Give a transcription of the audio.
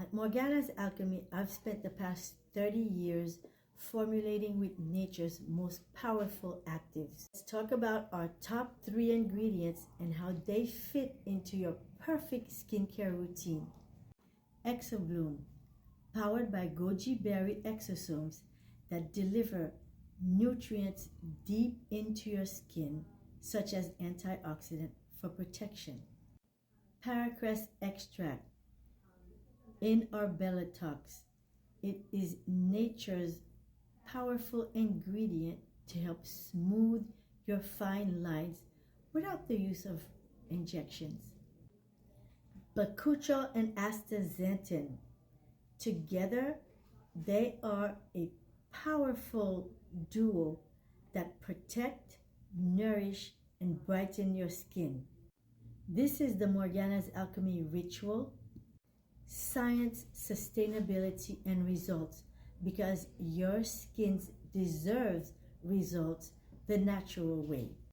At Morgana's Alchemy, I've spent the past 30 years formulating with nature's most powerful actives. Let's talk about our top 3 ingredients and how they fit into your perfect skincare routine. Exobloom, powered by goji berry exosomes that deliver nutrients deep into your skin, such as antioxidant for protection. Paracress extract, in Arbellatox. It is nature's powerful ingredient to help smooth your fine lines without the use of injections. Bakuchiol and astaxanthin. Together, they are a powerful duo that protect, nourish, and brighten your skin. This is the Morgana's Alchemy ritual: science, sustainability, and results, because your skin deserves results the natural way.